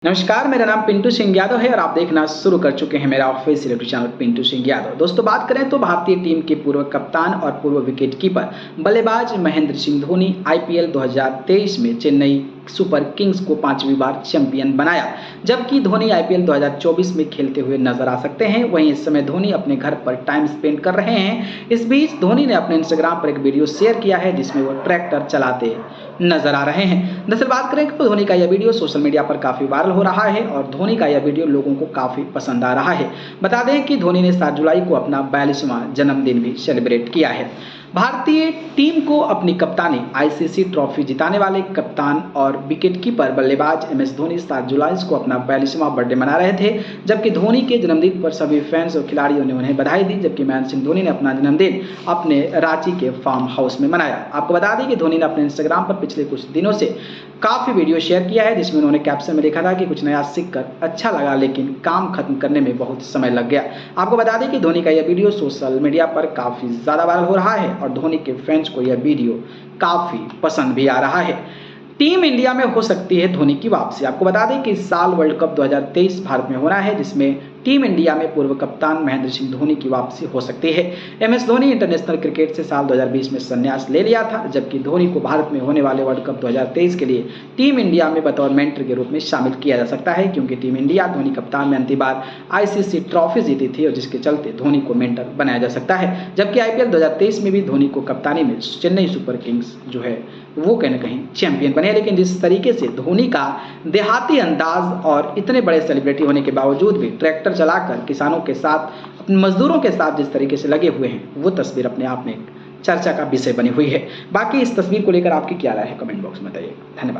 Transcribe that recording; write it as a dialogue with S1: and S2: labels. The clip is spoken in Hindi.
S1: नमस्कार, मेरा नाम पिंटू सिंह यादव है और आप देखना शुरू कर चुके हैं मेरा official YouTube channel Pintu Singh Yadav. दोस्तों, बात करें तो भारतीय टीम के पूर्व कप्तान और पूर्व विकेटकीपर बल्लेबाज महेंद्र सिंह धोनी आईपीएल 2023 में चेन्नई सुपर किंग्स को 5वीं बार चैंपियन बनाया। जबकि धोनी आईपीएल 2024 में खेलते हुए नजर आ सकते हैं। वहीं इस समय धोनी अपने घर पर टाइम स्पेंड कर रहे हैं। इस बीच धोनी ने अपने इंस्टाग्राम पर एक वीडियो शेयर किया है जिसमें वो ट्रैक्टर चलाते नजर आ रहे हैं। दरअसल बात करें तो धोनी का यह वीडियो सोशल मीडिया पर काफी वायरल हो रहा है और धोनी का यह वीडियो लोगों को काफी पसंद आ रहा है। बता दें कि धोनी ने 7 जुलाई को अपना 42वां जन्मदिन भी सेलिब्रेट किया है। भारतीय टीम को अपनी कप्तानी आईसीसी ट्रॉफी जिताने वाले कप्तान और विकेटकीपर बल्लेबाज एमएस धोनी 7 जुलाई को अपना 42वां बर्थडे मना रहे थे। जबकि धोनी के जन्मदिन पर सभी फैंस और खिलाड़ियों ने उन्हें बधाई दी। जबकि महेंद्र सिंह धोनी ने अपना जन्मदिन अपने रांची के फार्म हाउस में मनाया। आपको बता दें कि धोनी ने अपने इंस्टाग्राम पर पिछले कुछ दिनों से काफ़ी वीडियो शेयर किया है जिसमें उन्होंने कैप्शन में लिखा था कि कुछ नया सीखकर अच्छा लगा लेकिन काम खत्म करने में बहुत समय लग गया। आपको बता दें कि धोनी का यह वीडियो सोशल मीडिया पर काफ़ी ज़्यादा वायरल हो रहा है और धोनी के फैंस को यह वीडियो काफ़ी पसंद भी आ रहा है। टीम इंडिया में हो सकती है धोनी की वापसी। आपको बता दें कि इस साल वर्ल्ड कप 2023 भारत में होना है जिसमें टीम इंडिया में पूर्व कप्तान महेंद्र सिंह धोनी की वापसी हो सकती है। एमएस धोनी इंटरनेशनल क्रिकेट से साल 2020 में संन्यास ले लिया था। जबकि धोनी को भारत में होने वाले वर्ल्ड कप 2023 के लिए टीम इंडिया में बतौर मेंटर के रूप में शामिल किया जा सकता है, क्योंकि टीम इंडिया धोनी कप्तान में अंतिम बार आईसीसी ट्रॉफी जीती थी और जिसके चलते धोनी को मेंटर बनाया जा सकता है। जबकि आईपीएल 2023 में भी धोनी को कप्तानी में चेन्नई सुपर किंग्स जो है वो कहीं ना कहीं चैंपियन बने। लेकिन जिस तरीके से धोनी का देहाती अंदाज और इतने बड़े सेलिब्रिटी होने के बावजूद भी ट्रैक्टर चलाकर किसानों के साथ, अपने मजदूरों के साथ जिस तरीके से लगे हुए हैं, वो तस्वीर अपने आप में एक चर्चा का विषय बनी हुई है। बाकी इस तस्वीर को लेकर आपकी क्या राय है, कमेंट बॉक्स में बताइए। धन्यवाद।